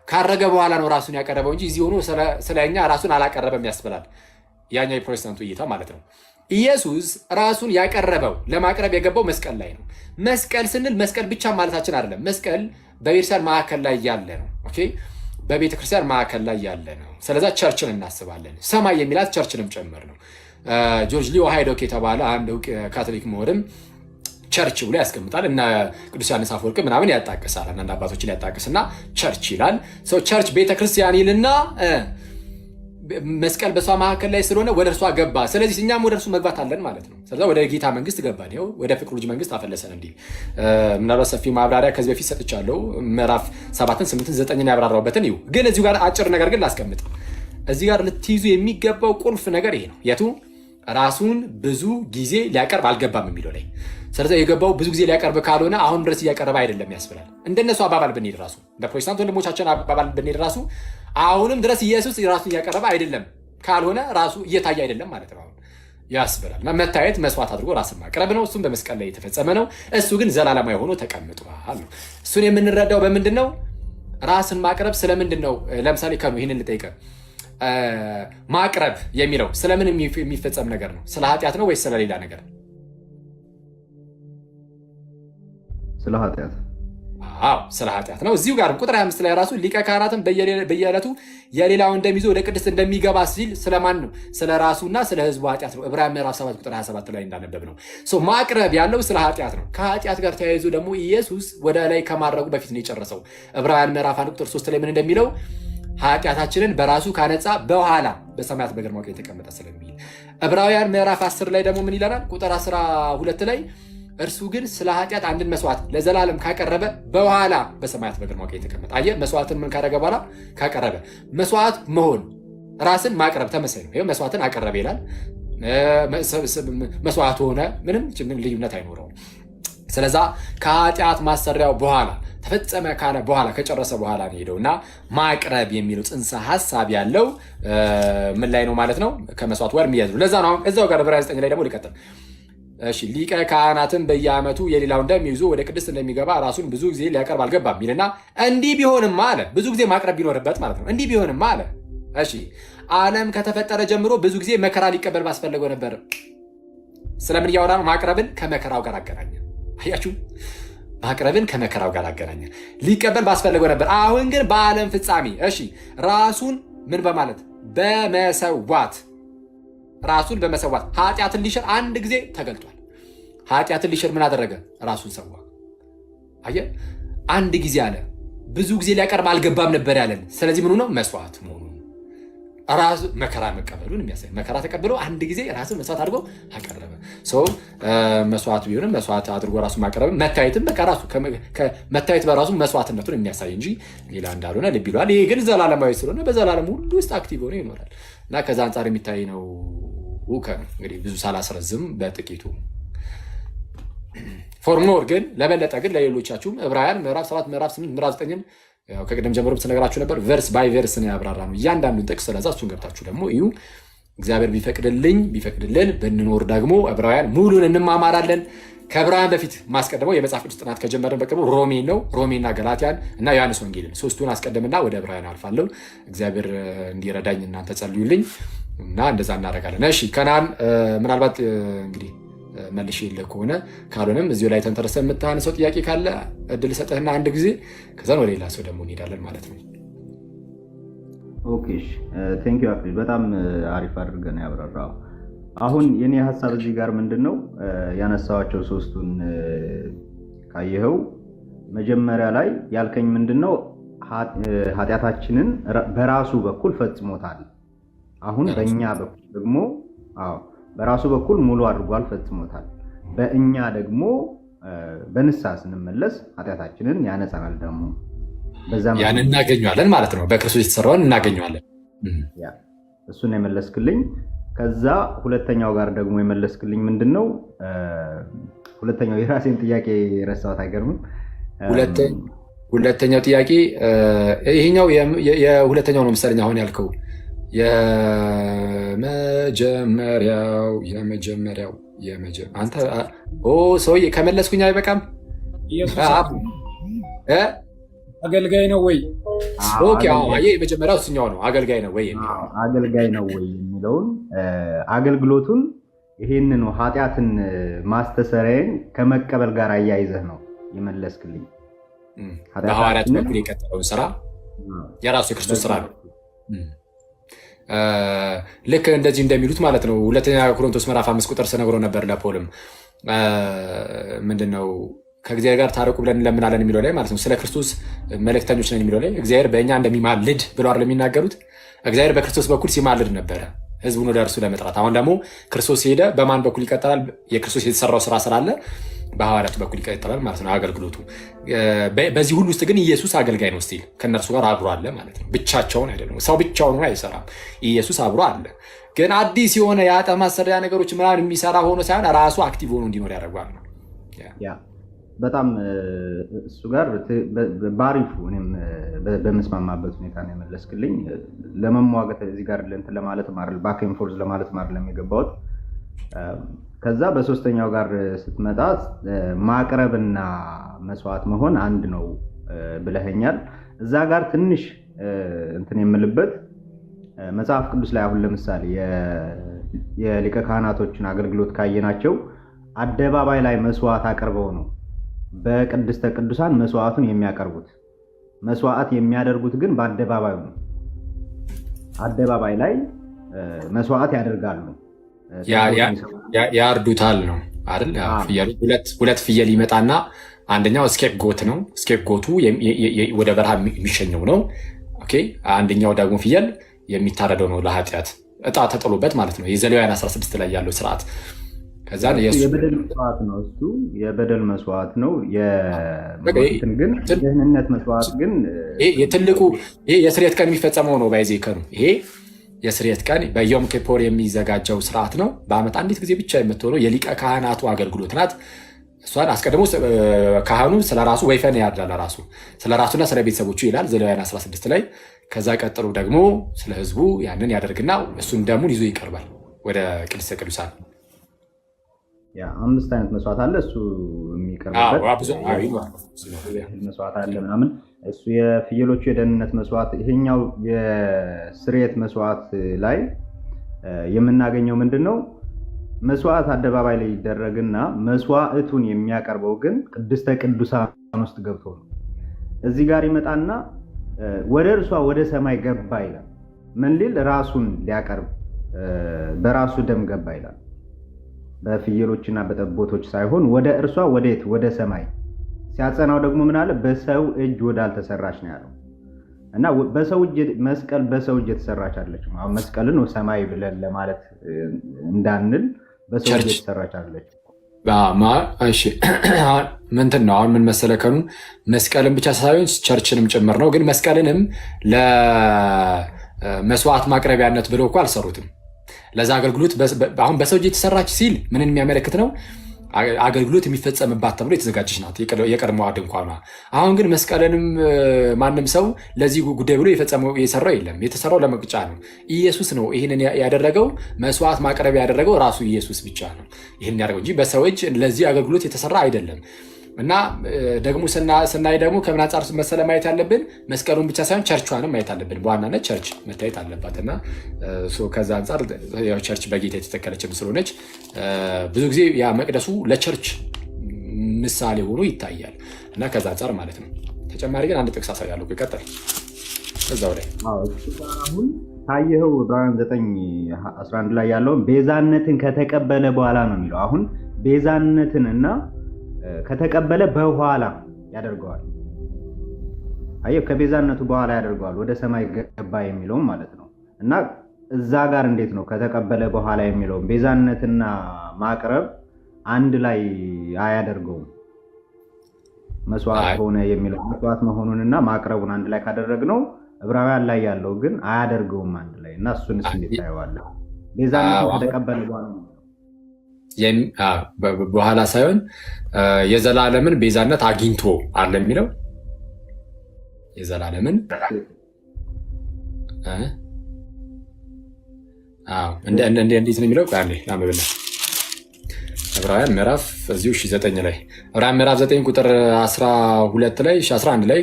ካረገ በኋላ ነው ራሱን ያቀረበው እንጂ እዚህ ሆኖ ስለኛ ራሱን አላቀረበም ያስብላል። ያኛው የፕሮቴስታንቱ እይታ ማለት ነው። ኢየሱስ ራሱን ያቀረበው ለማቅረብ የገባው መስቀል ላይ ነው። መስቀል ስንል መስቀል ብቻ ማለታችን አይደለም። መስቀል በቤተክርስቲያን ማዕከል ላይ ያለ ነው። ኦኬ፣ በቤተክርስቲያን ማዕከል ላይ ያለ ነው። ስለዛ ቸርችን እናስባለን። ሰማይ የሚላት ቸርችንም ጨምር ነው። ጆርጅ ሊዮ ሃይዶክ የተባለ አንድ እውቅ ካቶሊክ ምሁርም ቸርች ብሎ ያስቀምጣል እና ቅዱስ ዮሐንስ አፈወርቅ ምናምን ያጣቅሳል። አንዳንድ አባቶችን ያጣቅስና ቸርች ይላል። ሰው ቸርች ቤተክርስቲያን ይልና መስቀል በሷ መካከል ላይ ስለሆነ ወደ እርሷ ገባ። ስለዚህ እኛም ወደ እርሱ መግባት አለን ማለት ነው። ስለዚህ ወደ ጌታ መንግስት ገባን፣ ይኸው ወደ ፍቅሩ ልጅ መንግስት አፈለሰን እንዲል ምናልባት ሰፊ ማብራሪያ ከዚህ በፊት ሰጥቻለሁ። ምዕራፍ 7፣ 8፣ 9 ያብራራውበትን ይሁ። ግን እዚሁ ጋር አጭር ነገር ግን ላስቀምጥ። እዚህ ጋር ልትይዙ የሚገባው ቁልፍ ነገር ይሄ ነው። የቱ? ራሱን ብዙ ጊዜ ሊያቀርብ አልገባም የሚለው ላይ። ስለዚህ የገባው ብዙ ጊዜ ሊያቀርብ ካልሆነ አሁን ድረስ እያቀረበ አይደለም ያስብላል። እንደነሱ አባባል ብንሄድ ራሱ እንደ ፕሮቴስታንት ወንድሞቻችን አባባል ብንሄድ ራሱ አሁንም ድረስ ኢየሱስ ራሱን እያቀረበ አይደለም፣ ካልሆነ ራሱ እየታየ አይደለም ማለት ነው ያስብላል። መታየት መስዋዕት አድርጎ ራስን ማቅረብ ነው። እሱም በመስቀል ላይ የተፈጸመ ነው። እሱ ግን ዘላለማዊ ሆኖ ተቀምጧል። እሱን የምንረዳው በምንድን ነው? ራስን ማቅረብ ስለምንድን ነው? ለምሳሌ ይህንን ልጠይቀህ፣ ማቅረብ የሚለው ስለምን የሚፈጸም ነገር ነው? ስለ ኃጢአት ነው ወይስ ስለሌላ ነገር? ስለ ኃጢአት። አዎ ስለ ኃጢአት ነው። እዚሁ ጋር ቁጥር 25 ላይ ራሱ ሊቀ ካህናትም በየዕለቱ የሌላውን ደም ይዞ ወደ ቅድስት እንደሚገባ ሲል ስለማን ነው? ስለ ራሱና ስለ ሕዝቡ ኃጢአት ነው። ዕብራውያን ምዕራፍ 7 ቁጥር 27 ላይ እንዳነበብ ነው። ማቅረብ ያለው ስለ ኃጢአት ነው። ከኃጢአት ጋር ተያይዞ ደግሞ ኢየሱስ ወደ ላይ ከማድረጉ በፊት ነው የጨረሰው። ዕብራውያን ምዕራፍ 1 ቁጥር 3 ላይ ምን እንደሚለው ኃጢአታችንን በራሱ ካነጻ በኋላ በሰማያት በግርማው ቀኝ የተቀመጠ ስለሚል። ዕብራውያን ምዕራፍ 10 ላይ ደግሞ ምን ይላል? ቁጥር 12 ላይ እርሱ ግን ስለ ኃጢአት አንድን መስዋዕት ለዘላለም ካቀረበ በኋላ በሰማያት በግርማው ቀኝ የተቀመጠ። አየህ፣ መስዋዕትን ምን ካደረገ በኋላ ካቀረበ። መስዋዕት መሆን ራስን ማቅረብ ተመሳይ ነው። ይኸው መስዋዕትን አቀረበ ይላል። መስዋዕት ሆነ፣ ምንም ልዩነት አይኖረውም። ስለዛ ከኃጢአት ማሰሪያው በኋላ ተፈጸመ ካለ በኋላ ከጨረሰ በኋላ ነው ሄደው እና ማቅረብ የሚለው ጽንሰ ሀሳብ ያለው ምን ላይ ነው ማለት ነው? ከመስዋዕት ጋር የሚያዝ ነው። ለዛ ነው አሁን እዛው ጋር ዕብራውያን 9 ላይ ደግሞ ሊቀጥል እሺ፣ ሊቀ ካህናትም በየዓመቱ የሌላውን ደም ይዞ ወደ ቅድስት እንደሚገባ ራሱን ብዙ ጊዜ ሊያቀርብ አልገባም ይልና እንዲህ ቢሆንማ አለ፣ ብዙ ጊዜ ማቅረብ ቢኖርበት ማለት ነው። እንዲህ ቢሆንማ አለ፣ እሺ፣ ዓለም ከተፈጠረ ጀምሮ ብዙ ጊዜ መከራ ሊቀበል ባስፈለገው ነበር። ስለምን እያወራ ነው? ማቅረብን ከመከራው ጋር አገናኘ። አያችሁ፣ ማቅረብን ከመከራው ጋር አገናኘ። ሊቀበል ባስፈለገው ነበር። አሁን ግን በዓለም ፍጻሜ እሺ፣ ራሱን ምን በማለት በመሰዋት ራሱን በመሰዋት ኃጢአትን ሊሽር አንድ ጊዜ ተገልጧል። ኃጢአትን ሊሽር ምን አደረገ? ራሱን ሰዋ። አየህ፣ አንድ ጊዜ አለ። ብዙ ጊዜ ሊያቀርብ አልገባም ነበር ያለን። ስለዚህ ምኑ ነው? መስዋዕት መሆኑ ራሱ መከራ መቀበሉን የሚያሳይ። መከራ ተቀብሎ አንድ ጊዜ ራሱን መስዋዕት አድርጎ አቀረበ። ሰው መስዋዕት ቢሆንም መስዋዕት አድርጎ ራሱ ማቀረብ መታየትም በቃ ራሱ መታየት በራሱ መስዋዕትነቱን የሚያሳይ እንጂ ሌላ እንዳልሆነ ልብ ይለዋል። ይሄ ግን ዘላለማዊ ስለሆነ በዘላለም ሁሉ ውስጥ አክቲቭ ሆኖ ይኖራል እና ከዛ አንጻር የሚታይ ነው። እንግዲህ ብዙ ሳላስረዝም በጥቂቱ ፎርሞር ግን ለበለጠ ግን ለሌሎቻችሁም ዕብራውያን ምዕራፍ 7 ምዕራፍ 8 ምዕራፍ 9 ከቅድም ጀምሮ ስነግራችሁ ነበር። ቨርስ ባይ ቨርስ ነው ያብራራ ነው እያንዳንዱን ጥቅስ። ስለዛ እሱን ገብታችሁ ደግሞ እዩ። እግዚአብሔር ቢፈቅድልን ብንኖር ደግሞ ዕብራውያን ሙሉን እንማማራለን። ከዕብራውያን በፊት ማስቀደመው የመጽሐፍ ቅዱስ ጥናት ከጀመርን በቅርቡ ሮሜን ነው። ሮሜና ገላትያን እና ዮሐንስ ወንጌልን ሶስቱን አስቀድምና ወደ ዕብራውያን አልፋለሁ። እግዚአብሔር እንዲረዳኝ እናንተ ጸልዩልኝ እና እንደዛ እናደርጋለን። እሺ ከናን ምናልባት እንግዲህ መልሼልህ ከሆነ ካልሆነም እዚሁ ላይ ተንተርሰህ የምታነሳው ጥያቄ ካለ እድል ሰጠህና አንድ ጊዜ ከዛን ወደ ሌላ ሰው ደግሞ እንሄዳለን ማለት ነው። ኦኬ ቴንክ ዩ አክሊል፣ በጣም አሪፍ አድርገህ ነው ያብራራው። አሁን የኔ ሀሳብ እዚህ ጋር ምንድነው ያነሳዋቸው ሶስቱን ካየኸው መጀመሪያ ላይ ያልከኝ ምንድነው ኃጢአታችንን በራሱ በኩል ፈጽሞታል። አሁን በእኛ በኩል ደግሞ በራሱ በኩል ሙሉ አድርጓል ፈጽሞታል። በእኛ ደግሞ በንስሐ ስንመለስ ኃጢአታችንን ያነጻናል። ደግሞ ያን እናገኘዋለን ማለት ነው። በክርስቶስ የተሰራውን እናገኘዋለን። እሱን የመለስክልኝ። ከዛ ሁለተኛው ጋር ደግሞ የመለስክልኝ ምንድነው? ሁለተኛው የራሴን ጥያቄ ረሳሁት። አይገርምም? ሁለተኛው ጥያቄ ይሄኛው የሁለተኛው ነው መሰለኝ አሁን ያልከው የመጀመሪያው አንተ ሰውዬ ከመለስኩኝ አይበቃም? አገልጋይ ነው ወይ? ኦኬ የመጀመሪያው እሱኛው ነው። አገልጋይ ነው ወይ የሚለውን አገልግሎቱን ይሄንን ኃጢአትን ማስተሰረይን ከመቀበል ጋር አያይዘህ ነው የመለስክልኝ። በሐዋርያት በኩል የቀጠለውን ስራ የራሱ የክርስቶስ ስራ ነው። ልክ እንደዚህ እንደሚሉት ማለት ነው። ሁለተኛ ቆሮንቶስ ምዕራፍ 5 ቁጥር ስነግሮ ነበር ለፖልም ምንድነው ከእግዚአብሔር ጋር ታረቁ ብለን እንለምናለን የሚለው ላይ ማለት ነው። ስለ ክርስቶስ መልእክተኞች ነን የሚለው ላይ እግዚአብሔር በእኛ እንደሚማልድ ብለው አይደል የሚናገሩት? እግዚአብሔር በክርስቶስ በኩል ሲማልድ ነበረ ህዝቡን ወደ እርሱ ለመጥራት። አሁን ደግሞ ክርስቶስ ሄደ፣ በማን በኩል ይቀጥላል? የክርስቶስ የተሰራው ስራ ስላለ በሐዋርያት በኩል ይቀጥላል ማለት ነው አገልግሎቱ። በዚህ ሁሉ ውስጥ ግን ኢየሱስ አገልጋይ ነው። ስቲል ከእነርሱ ጋር አብሮ አለ ማለት ነው። ብቻቸውን አይደለም። ሰው ብቻውን ሆኖ አይሰራም። ኢየሱስ አብሮ አለ። ግን አዲስ የሆነ የኃጢአት ማሰሪያ ነገሮች ምናምን የሚሰራ ሆኖ ሳይሆን ራሱ አክቲቭ ሆኖ እንዲኖር ያደርጓል ነው። በጣም እሱ ጋር ባሪፉ እኔም በመስማማበት ሁኔታ ነው የመለስክልኝ። ለመሟገት እዚህ ጋር እንትን ለማለት ማርል ባክ ኤንድ ፎርዝ ለማለት ማርል የሚገባውት። ከዛ በሶስተኛው ጋር ስትመጣ ማቅረብና መስዋዕት መሆን አንድ ነው ብለኸኛል። እዛ ጋር ትንሽ እንትን የምልበት መጽሐፍ ቅዱስ ላይ አሁን ለምሳሌ የሊቀ ካህናቶችን አገልግሎት ካየናቸው አደባባይ ላይ መስዋዕት አቅርበው ነው በቅድስተ ቅዱሳን መስዋዕቱን የሚያቀርቡት። መስዋዕት የሚያደርጉት ግን በአደባባዩ ነው። አደባባይ ላይ መስዋዕት ያደርጋሉ፣ ያርዱታል ነው አይደል? ሁለት ፍየል ይመጣና አንደኛው ስኬፕ ጎት ነው። ስኬፕ ጎቱ ወደ በረሃ የሚሸኘው ነው። ኦኬ። አንደኛው ደግሞ ፍየል የሚታረደው ነው ለኃጢአት እጣ ተጥሎበት ማለት ነው። የዘሌዋውያን 16 ላይ ያለው ስርዓት የበደል መስዋዕት ነው። እሱ የበደል መስዋዕት ነው። ግን ደህንነት መስዋዕት ግን የትልቁ ይሄ የስርየት ቀን የሚፈጸመው ነው። ባይዜ ከኑ ይሄ የስርየት ቀን በዮም ኪፖር የሚዘጋጀው ስርዓት ነው። በዓመት አንዲት ጊዜ ብቻ የምትሆነው የሊቀ ካህናቱ አገልግሎት ናት። እሷን አስቀድሞ ካህኑ ስለራሱ ወይፈን ያርዳል፣ ራሱ ስለራሱና ስለ ቤተሰቦቹ ይላል ዘሌዋውያን 16 ላይ። ከዛ ቀጥሎ ደግሞ ስለ ህዝቡ ያንን ያደርግና እሱን ደሙን ይዞ ይቀርባል ወደ ቅድስተ ቅዱሳን። 5 አይነት መስዋዕት አለ እሱ የሚቀርብበት መስዋዕት አለ ምናምን። እሱ የፍየሎቹ የደህንነት መስዋዕት፣ ይሄኛው የስርየት መስዋዕት ላይ የምናገኘው ምንድነው? መስዋዕት አደባባይ ላይ ይደረግና መስዋዕቱን የሚያቀርበው ግን ቅድስተ ቅዱሳን ውስጥ ገብቶ ነው። እዚህ ጋር ይመጣና ወደ እርሷ ወደ ሰማይ ገባ ይላል። ምን ሊል? ራሱን ሊያቀርብ በራሱ ደም ገባ ይላል። በፍየሎችና በጠቦቶች ሳይሆን ወደ እርሷ ወዴት? ወደ ሰማይ። ሲያጸናው ደግሞ ምን አለ? በሰው እጅ ወዳልተሰራች ነው ያለው። እና በሰው እጅ መስቀል በሰው እጅ የተሰራች አለች። አሁን መስቀልን ሰማይ ብለን ለማለት እንዳንል በሰው እጅ የተሰራች አለች። እሺ ምንድን ነው አሁን ምን መሰለህ ከኑ መስቀልን ብቻ ሳይሆን ቸርችንም ጭምር ነው። ግን መስቀልንም ለመስዋዕት ማቅረቢያነት ብለው እኮ አልሰሩትም። ለዛ አገልግሎት አሁን በሰው እጅ የተሰራች ሲል ምንን የሚያመለክት ነው? አገልግሎት የሚፈጸምባት ተብሎ የተዘጋጀች ናት የቀድሞዋ ድንኳኗ። አሁን ግን መስቀልንም ማንም ሰው ለዚህ ጉዳይ ብሎ የሰራው የለም። የተሰራው ለመቅጫ ነው። ኢየሱስ ነው ይህንን ያደረገው። መስዋዕት ማቅረቢያ ያደረገው ራሱ ኢየሱስ ብቻ ነው ይህንን ያደረገው እንጂ በሰው እጅ ለዚህ አገልግሎት የተሰራ አይደለም። እና ደግሞ ስናይ ደግሞ ከምን አንጻር መሰለ ማየት ያለብን መስቀሉን ብቻ ሳይሆን ቸርቿንም ማየት አለብን። በዋናነት ቸርች መታየት አለባት እና ከዛ አንጻር ቸርች በጌታ የተተከለችም ስለሆነች ብዙ ጊዜ ያ መቅደሱ ለቸርች ምሳሌ ሆኖ ይታያል እና ከዛ አንጻር ማለት ነው። ተጨማሪ ግን አንድ ጥቅስ አሳያለሁ። ይቀጥል እዛው ላይ አሁን ታየኸው ዕብራውያን 9:11 ላይ ያለውን ቤዛነትን ከተቀበለ በኋላ ነው የሚለው። አሁን ቤዛነትንና ከተቀበለ በኋላ ያደርገዋል። አየው፣ ከቤዛነቱ በኋላ ያደርገዋል ወደ ሰማይ ገባ የሚለውም ማለት ነው። እና እዛ ጋር እንዴት ነው ከተቀበለ በኋላ የሚለውም ቤዛነትና ማቅረብ አንድ ላይ አያደርገውም። መስዋዕት ሆነ የሚለው መስዋዕት መሆኑንና ማቅረቡን አንድ ላይ ካደረግነው ዕብራውያን ላይ ያለው ግን አያደርገውም አንድ ላይ እና እሱንስ እንዴት ታየዋለህ? ቤዛነትን ከተቀበለ በኋላ ነው በኋላ ሳይሆን የዘላለምን ቤዛነት አግኝቶ አለ የሚለው የዘላለምን እንዴት ነው የሚለው? ላምብና ዕብራውያን ምዕራፍ እዚሁ 9 ላይ ዕብራውያን ምዕራፍ 9 ቁጥር 12 ላይ 11 ላይ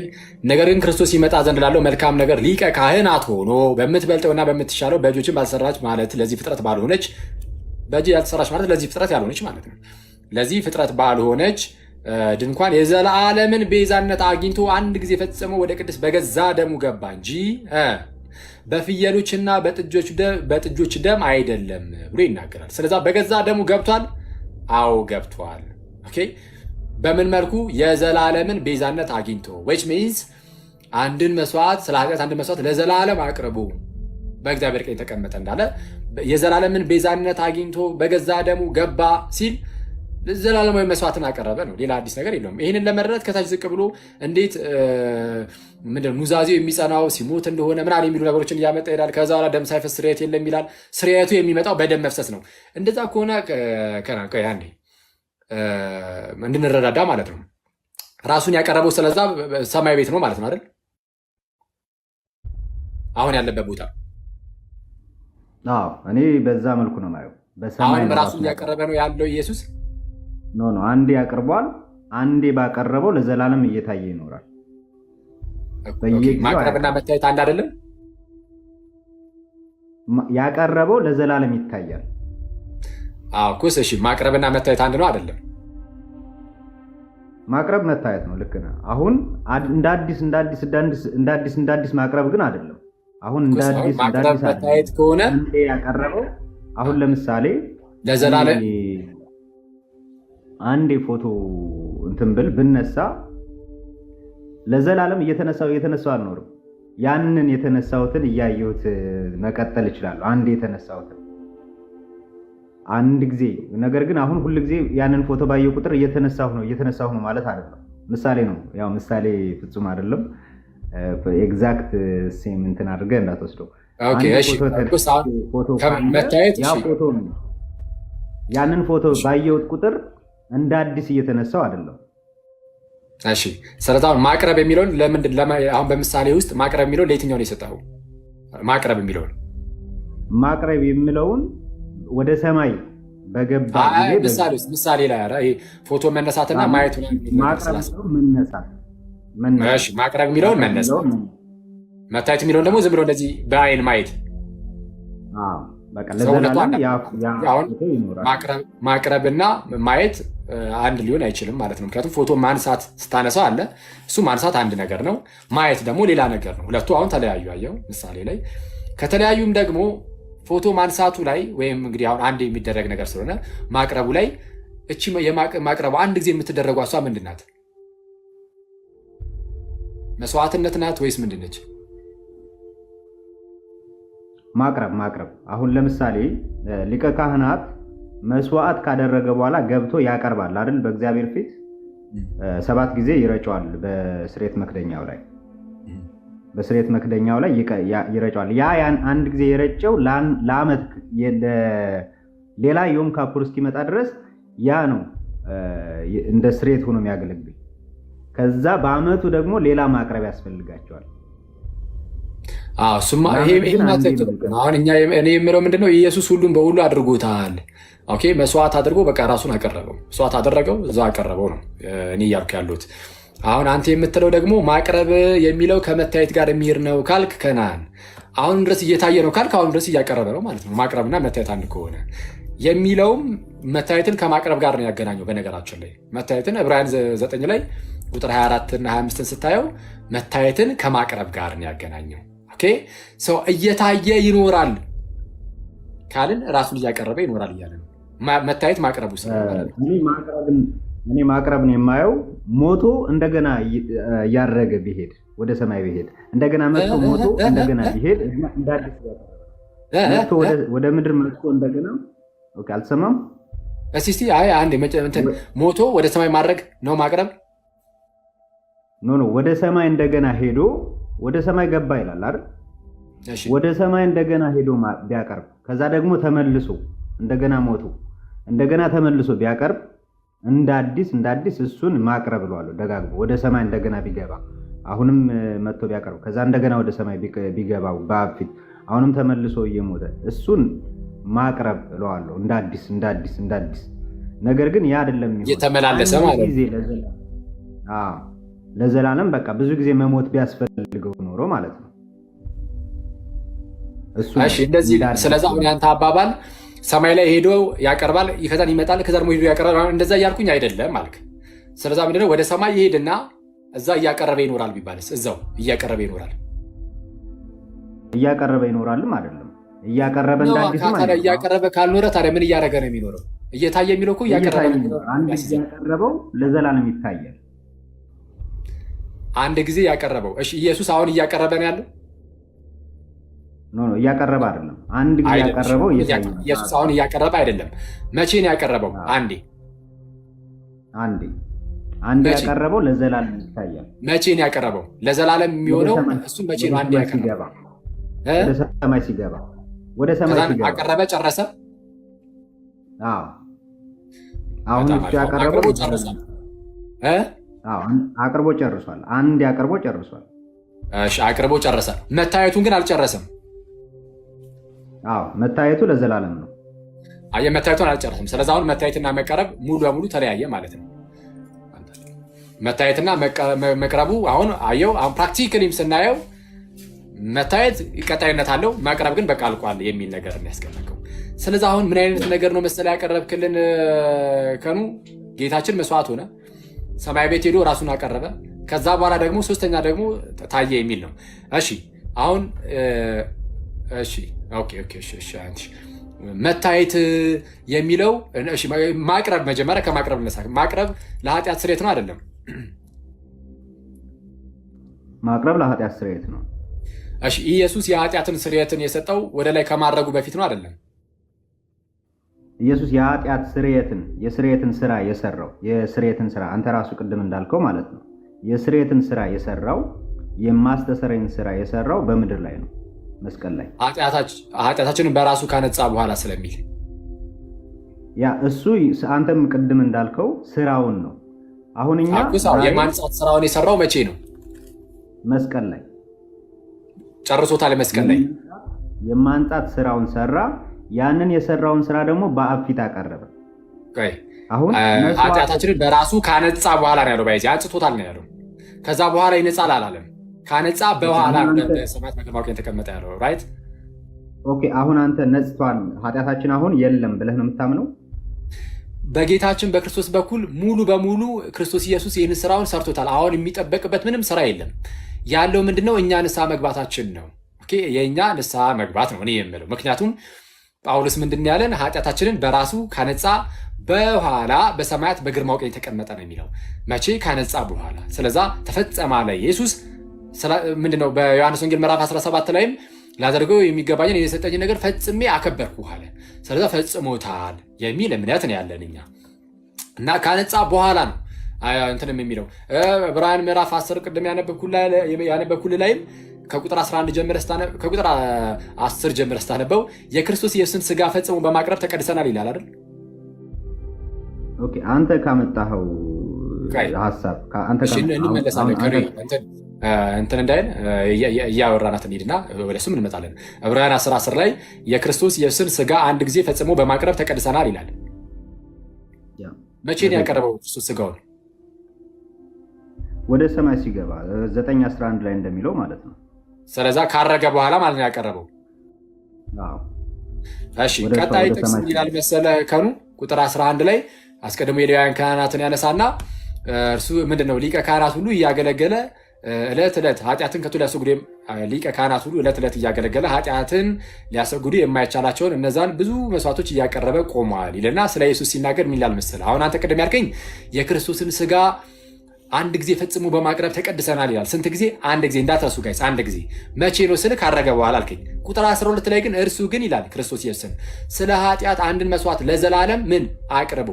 ነገር ግን ክርስቶስ ይመጣ ዘንድ ላለው መልካም ነገር ሊቀ ካህናት ሆኖ በምትበልጠውና በምትሻለው በእጆችም ባልሰራች ማለት ለዚህ ፍጥረት ባልሆነች በእጅ ያልተሰራች ማለት ለዚህ ፍጥረት ያልሆነች ማለት ነው። ለዚህ ፍጥረት ባልሆነች ድንኳን የዘላለምን ቤዛነት አግኝቶ አንድ ጊዜ ፈጽሞ ወደ ቅድስ በገዛ ደሙ ገባ እንጂ በፍየሎችና በጥጆች ደም አይደለም ብሎ ይናገራል። ስለዛ በገዛ ደሙ ገብቷል። አዎ ገብቷል። ኦኬ። በምን መልኩ? የዘላለምን ቤዛነት አግኝቶ which means አንድን መስዋዕት ስለ ኃጢአት አንድን መስዋዕት ለዘላለም አቅርቡ በእግዚአብሔር ቀኝ ተቀመጠ እንዳለ የዘላለምን ቤዛነት አግኝቶ በገዛ ደሙ ገባ ሲል ዘላለማዊ መስዋዕትን አቀረበ ነው። ሌላ አዲስ ነገር የለውም። ይህንን ለመረዳት ከታች ዝቅ ብሎ እንዴት ምንድን ኑዛዜው የሚጸናው ሲሞት እንደሆነ ምናምን የሚሉ ነገሮችን እያመጣ ይላል። ከዛ በኋላ ደም ሳይፈስ ስርየት የለም ይላል። ስርየቱ የሚመጣው በደም መፍሰስ ነው። እንደዛ ከሆነ ያኔ እንድንረዳዳ ማለት ነው ራሱን ያቀረበው ስለዛ ሰማይ ቤት ነው ማለት ነው አይደል? አሁን ያለበት ቦታ እኔ በዛ መልኩ ነው ማየው። አሁንም ራሱን እያቀረበ ነው ያለው ኢየሱስ ኖ አንዴ ያቀርቧል። አንዴ ባቀረበው ለዘላለም እየታየ ይኖራል። ማቅረብና መታየት አንድ አይደለም። ያቀረበው ለዘላለም ይታያል። ኩስ እሺ፣ ማቅረብና መታየት አንድ ነው አይደለም? ማቅረብ መታየት ነው። ልክ ነህ። አሁን እንደ አዲስ ማቅረብ ግን አይደለም። አሁን እንደ አዲስ መታየት ከሆነ ያቀረበው አሁን ለምሳሌ ለዘላለም አንዴ ፎቶ እንትን ብል ብነሳ ለዘላለም እየተነሳው አልኖርም። ያንን የተነሳሁትን እያየሁት መቀጠል እችላለሁ። አንዴ የተነሳሁትን አንድ ጊዜ። ነገር ግን አሁን ሁል ጊዜ ያንን ፎቶ ባየው ቁጥር እየተነሳሁ ነው ማለት አይደለም። ምሳሌ ነው። ያው ምሳሌ ፍጹም አይደለም። ኤግዛክት ሴም እንትን አድርገህ እንዳትወስደው። ያንን ፎቶ ባየሁት ቁጥር እንደ አዲስ እየተነሳው አይደለም። እሺ፣ ስለዚህ ማቅረብ የሚለውን አሁን በምሳሌ ውስጥ ማቅረብ የሚለውን ለየትኛው ነው የሰጠኸው? ማቅረብ የሚለውን ወደ ሰማይ በገባ ምሳሌ ላይ ፎቶ መነሳትና ማየት ማቅረብ የሚለውን መነሳት፣ መታየት የሚለውን ደግሞ ዝም ብሎ እንደዚህ በአይን ማየት። ማቅረብና ማየት አንድ ሊሆን አይችልም ማለት ነው። ምክንያቱም ፎቶ ማንሳት ስታነሳው አለ፣ እሱ ማንሳት አንድ ነገር ነው። ማየት ደግሞ ሌላ ነገር ነው። ሁለቱ አሁን ተለያዩ። አየው ምሳሌ ላይ ከተለያዩም ደግሞ ፎቶ ማንሳቱ ላይ ወይም እንግዲህ አሁን አንድ የሚደረግ ነገር ስለሆነ ማቅረቡ ላይ እቺ ማቅረቡ አንድ ጊዜ የምትደረጉ እሷ ምንድን ናት? መስዋዕትነት ናት ወይስ ምንድን ነች? ማቅረብ አሁን ለምሳሌ ሊቀ ካህናት መስዋዕት ካደረገ በኋላ ገብቶ ያቀርባል አይደል? በእግዚአብሔር ፊት 7 ጊዜ ይረጨዋል። በስርየት መክደኛው ላይ ይረጨዋል። ያን አንድ ጊዜ የረጨው ለዓመት ሌላ ዮም ካፑር እስኪመጣ ድረስ ያ ነው እንደ ስርየት ሆኖ የሚያገለግል። ከዛ በዓመቱ ደግሞ ሌላ ማቅረብ ያስፈልጋቸዋል። እሱማ አሁን እኔ የምለው ምንድነው ኢየሱስ ሁሉም በሁሉ አድርጎታል። ኦኬ መስዋዕት አድርጎ በቃ ራሱን አቀረበው፣ መስዋዕት አደረገው፣ እዛ አቀረበው ነው እኔ እያልኩ ያሉት። አሁን አንተ የምትለው ደግሞ ማቅረብ የሚለው ከመታየት ጋር የሚሄድ ነው ካልክ ከናን አሁን ድረስ እየታየ ነው ካልክ አሁን ድረስ እያቀረበ ነው ማለት ነው። ማቅረብና መታየት አንድ ከሆነ የሚለውም መታየትን ከማቅረብ ጋር ነው ያገናኘው። በነገራችን ላይ መታየትን ዕብራውያን 9 ላይ ቁጥር 24 እና 25 ስታየው መታየትን ከማቅረብ ጋር ነው ያገናኘው። ኦኬ ሰው እየታየ ይኖራል ካልን ራሱን እያቀረበ ይኖራል እያለ ነው። መታየት ማቅረቡ እኔ ማቅረብን የማየው ሞቶ እንደገና እያረገ ቢሄድ ወደ ሰማይ ቢሄድ እንደገና መጥቶ ሞቶ እንደገና ቢሄድ እንዳዲስ መጥቶ ወደ ምድር መጥቶ እንደገና ኦኬ አልሰማም። እስቲ አይ አንዴ ሞቶ ወደ ሰማይ ማድረግ ነው ማቅረብ ኖ ወደ ሰማይ እንደገና ሄዶ ወደ ሰማይ ገባ ይላል አይደል? ወደ ሰማይ እንደገና ሄዶ ቢያቀርብ ከዛ ደግሞ ተመልሶ እንደገና ሞቶ እንደገና ተመልሶ ቢያቀርብ እንደ አዲስ እሱን ማቅረብ ብለዋለሁ ደጋግሞ። ወደ ሰማይ እንደገና ቢገባ አሁንም መጥቶ ቢያቀርብ ከዛ እንደገና ወደ ሰማይ ቢገባ በአብ ፊት አሁንም ተመልሶ እየሞተ እሱን ማቅረብ ብለዋለሁ እንደ አዲስ። ነገር ግን ያ አይደለም እየተመላለሰ ማለት ለዘላለም በቃ ብዙ ጊዜ መሞት ቢያስፈልገው ኖሮ ማለት ነው እሱ። እሺ እንደዚህ ስለዚህ አሁን ያንተ አባባል ሰማይ ላይ ሄዶ ያቀርባል ከዛን ይመጣል ከዛ ደግሞ ሄዶ ያቀርባል እንደዛ እያልኩኝ አይደለም ማለት። ስለዚህ ምንድነው ወደ ሰማይ ይሄድና እዛ እያቀረበ ይኖራል ቢባልስ እዛው እያቀረበ ይኖራልም አይደለም እያቀረበ እንዳዲስ ማለት ነው። እያቀረበ ካልኖረ ታዲያ ምን እያደረገ ነው የሚኖረው? እየታየ የሚለው እኮ እያቀረበ ነው የሚኖረው። አንድ ጊዜ ያቀረበው ለዘላለም ይታያል። አንድ ጊዜ ያቀረበው። እሺ ኢየሱስ አሁን እያቀረበ ነው ያለው? ኖ እያቀረበ አይደለም። አንድ ጊዜ ያቀረበው ኢየሱስ አሁን እያቀረበ አይደለም። መቼ ነው ያቀረበው? አንዴ ያቀረበው ለዘላለም ይታያል። መቼ ነው ያቀረበው? ለዘላለም የሚሆነው እሱ መቼ ነው? አንዴ ያቀረበው ወደ ሰማይ ሲገባ አቀረበ፣ ጨረሰ። አሁን እሱ ያቀረበው ጨርሷል። አቅርቦ ጨርሷል። አንድ አቅርቦ ጨርሷል። እሺ አቅርቦ ጨረሰ። መታየቱን ግን አልጨረሰም። መታየቱ ለዘላለም ነው። መታየቱን አልጨረሰም። ስለዚህ አሁን መታየትና መቀረብ ሙሉ በሙሉ ተለያየ ማለት ነው። መታየትና መቅረቡ አሁን አየው። አሁን ፕራክቲካሊም ስናየው መታየት ቀጣይነት አለው፣ መቅረብ ግን በቃ አልቋል የሚል ነገር የሚያስቀምጠው። ስለዚህ አሁን ምን አይነት ነገር ነው መሰለህ ያቀረብክልን ከኑ ጌታችን መስዋዕት ሆነ፣ ሰማይ ቤት ሄዶ ራሱን አቀረበ፣ ከዛ በኋላ ደግሞ ሶስተኛ ደግሞ ታየ የሚል ነው። እሺ አሁን እሺ ኦኬ እሺ አንቺ መታየት የሚለው እሺ ማቅረብ መጀመሪያ ከማቅረብ ነሳ። ማቅረብ ለኃጢአት ስርየት ነው አይደለም? ማቅረብ ለኃጢአት ስርየት ነው። እሺ ኢየሱስ የኃጢአትን ስርየትን የሰጠው ወደ ላይ ከማድረጉ በፊት ነው አይደለም? ኢየሱስ የኃጢአት የስርየትን ስራ የሰራው የስርየትን ስራ አንተ ራሱ ቅድም እንዳልከው ማለት ነው። የስርየትን ስራ የሰራው የማስተሰረይን ስራ የሰራው በምድር ላይ ነው፣ መስቀል ላይ ኃጢአታችንን በራሱ ካነጻ በኋላ ስለሚል ያ እሱ አንተም ቅድም እንዳልከው ስራውን ነው። አሁን እኛ የማንጻት ስራውን የሰራው መቼ ነው? መስቀል ላይ ጨርሶታል። መስቀል ላይ የማንጻት ስራውን ሰራ። ያንን የሰራውን ስራ ደግሞ በአብ ፊት አቀረበ። አሁን ኃጢአታችንን በራሱ ካነጻ በኋላ ነው ያለው። ባይዚ አንጽቶታል ነው ያለው። ከዛ በኋላ ይነጻል አላለም። ካነጻ በኋላ በሰማያት መከማወቅ የተቀመጠ ያለው ራይት። ኦኬ አሁን አንተ ነጽቷል፣ ኃጢአታችን አሁን የለም ብለህ ነው የምታምነው? በጌታችን በክርስቶስ በኩል ሙሉ በሙሉ ክርስቶስ ኢየሱስ ይህን ስራውን ሰርቶታል። አሁን የሚጠበቅበት ምንም ስራ የለም። ያለው ምንድነው? እኛ ንስሐ መግባታችን ነው። ኦኬ የእኛ ንስሐ መግባት ነው እኔ የምለው። ምክንያቱም ጳውሎስ ምንድን ያለን ኃጢአታችንን በራሱ ካነጻ በኋላ በሰማያት በግርማው ቀኝ የተቀመጠ ነው የሚለው። መቼ? ካነጻ በኋላ። ስለዛ ተፈጸመ አለ ኢየሱስ። ምንድነው? በዮሐንስ ወንጌል ምዕራፍ 17 ላይም ላደርገው የሚገባኝን የሰጠኝ ነገር ፈጽሜ አከበርኩ አለ። ስለዛ ፈጽሞታል የሚል እምነት ነው ያለን እኛ እና ካነጻ በኋላ ነው እንትንም የሚለው ዕብራውያን ምዕራፍ 10 ቅድም ያነበብኩልህ ላይም ከቁጥር 11 ጀምረህ ከቁጥር 10 ጀምረህ ስታነበው የክርስቶስ ኢየሱስን ስጋ ፈጽሞ በማቅረብ ተቀድሰናል ይላል አይደል? ኦኬ አንተ ካመጣኸው ሐሳብ አንተ እንመለሳለን። እንትን እንዳይል እያወራናት እንሂድና ወደ እሱም እንመጣለን። ዕብራውያን 10:10 ላይ የክርስቶስ ኢየሱስን ስጋ አንድ ጊዜ ፈጽሞ በማቅረብ ተቀድሰናል ይላል። መቼ ነው ያቀረበው ክርስቶስ ስጋውን? ወደ ሰማይ ሲገባ 9:11 ላይ እንደሚለው ማለት ነው። ስለዛ ካረገ በኋላ ማለት ነው ያቀረበው። እሺ ቀጣይ ጥቅስ ይላል መሰለ ከኑ ቁጥር 11 ላይ አስቀድሞ የሌዋውያን ካህናትን ያነሳና እርሱ ምንድነው ሊቀ ካህናት ሁሉ እያገለገለ ዕለት ዕለት ኃጢአትን ከቶ ሊያስወግዱ ሊቀ ካህናት ሁሉ ዕለት ዕለት እያገለገለ ኃጢአትን ሊያስወግዱ የማይቻላቸውን እነዛን ብዙ መስዋዕቶች እያቀረበ ቆሟል ይልና ስለ ኢየሱስ ሲናገር ምን ይላል መሰለ? አሁን አንተ ቅድም ያልከኝ የክርስቶስን ስጋ አንድ ጊዜ ፈጽሞ በማቅረብ ተቀድሰናል ይላል። ስንት ጊዜ? አንድ ጊዜ። እንዳትረሱ ጋይስ፣ አንድ ጊዜ። መቼ ነው ስልክ ካረገ በኋላ አልከኝ። ቁጥር 12 ላይ ግን እርሱ ግን ይላል ክርስቶስ ኢየሱስን ስለ ኃጢአት አንድን መስዋዕት ለዘላለም ምን አቅርቡ።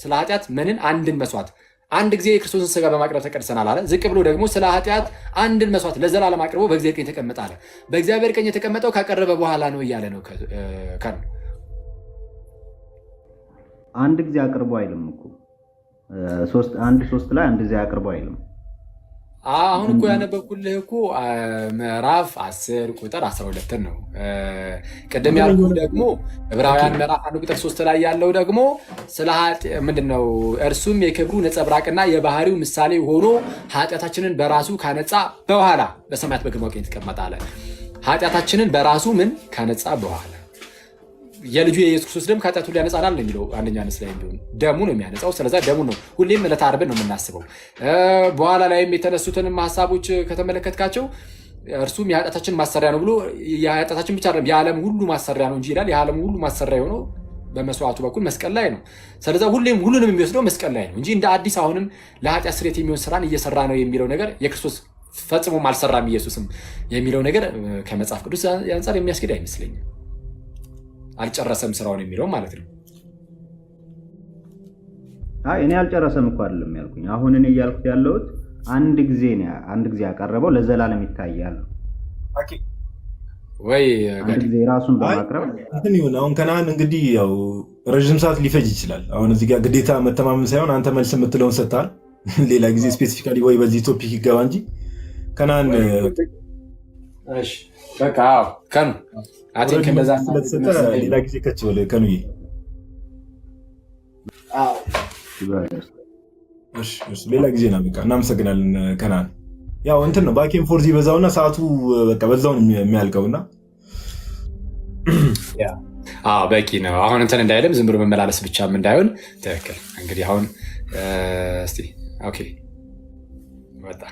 ስለ ኃጢአት ምንን? አንድን መስዋዕት አንድ ጊዜ የክርስቶስን ስጋ በማቅረብ ተቀድሰናል አለ። ዝቅ ብሎ ደግሞ ስለ ኃጢአት አንድን መስዋዕት ለዘላለም አቅርቦ በእግዚአብሔር ቀኝ ተቀመጠ አለ። በእግዚአብሔር ቀኝ የተቀመጠው ካቀረበ በኋላ ነው እያለ ነው። አንድ ጊዜ አቅርቦ አይልም እኮ 3 ላይ አንድ ጊዜ አቅርቦ አይልም። አሁን እኮ ያነበብኩልህ እኮ ምዕራፍ 10 ቁጥር 12 ነው። ቅድም ያልኩህ ደግሞ ዕብራውያን ምዕራፍ 1 ቁጥር 3 ላይ ያለው ደግሞ ስለ ምንድነው? እርሱም የክብሩ ነጸብራቅና የባህሪው ምሳሌ ሆኖ ኃጢአታችንን በራሱ ካነጻ በኋላ በሰማያት በግርማው ቀኝ ተቀመጠ አለ። ኃጢአታችንን በራሱ ምን ካነጻ በኋላ የልጁ የኢየሱስ ክርስቶስ ደም ከኃጢአት ሁሉ ያነጻናል ነው የሚለው አንደኛ ዮሐንስ ላይ እንደሆነ ደሙ ነው የሚያነጻው። ስለዛ ደሙ ነው ሁሌም ዕለተ ዓርብን ነው የምናስበው። በኋላ ላይም የተነሱትንም ሀሳቦች ከተመለከትካቸው እርሱም የኃጢአታችን ማሰሪያ ነው ብሎ የኃጢአታችን ብቻ አይደለም የዓለም ሁሉ ማሰሪያ ነው እንጂ ይላል። የዓለም ሁሉ ማሰሪያ የሆነው በመስዋዕቱ በኩል መስቀል ላይ ነው። ስለዛ ሁሌም ሁሉንም የሚወስደው መስቀል ላይ ነው እንጂ እንደ አዲስ አሁንም ለኃጢአት ስርየት የሚሆን ስራን እየሰራ ነው የሚለው ነገር የክርስቶስ ፈጽሞም አልሰራም ኢየሱስም የሚለው ነገር ከመጽሐፍ ቅዱስ አንጻር የሚያስኬድ አይመስለኝም። አልጨረሰም ስራውን የሚለው ማለት ነው። እኔ አልጨረሰም እኮ አይደለም ያልኩኝ። አሁን እኔ እያልኩት ያለሁት አንድ ጊዜ ያቀረበው ለዘላለም ይታያል ወይ አንድ ጊዜ ራሱን በማቅረብ እንትን ይሁን። አሁን ከነዓን እንግዲህ ያው ረዥም ሰዓት ሊፈጅ ይችላል። አሁን እዚህ ጋር ግዴታ መተማመን ሳይሆን አንተ መልስ የምትለውን ሰጥተሃል። ሌላ ጊዜ ስፔሲፊካሊ ወይ በዚህ ቶፒክ ይገባ እንጂ ከነዓን እሺ በቃ ከኑ አቲንክ እንደዛ ሌላ ጊዜ ከች በለ ከኑዬ። ሌላ ጊዜ ነው በቃ። እናመሰግናለን ከነዓን። ያው እንትን ነው ባኬን ፎርዚ በዛውና ሰዓቱ በቃ በዛው ነው የሚያልቀውና በቂ ነው። አሁን እንትን እንዳይልም ዝም ብሎ መመላለስ ብቻም እንዳይሆን ትክክል። እንግዲህ አሁን እስቲ ኦኬ ወጣ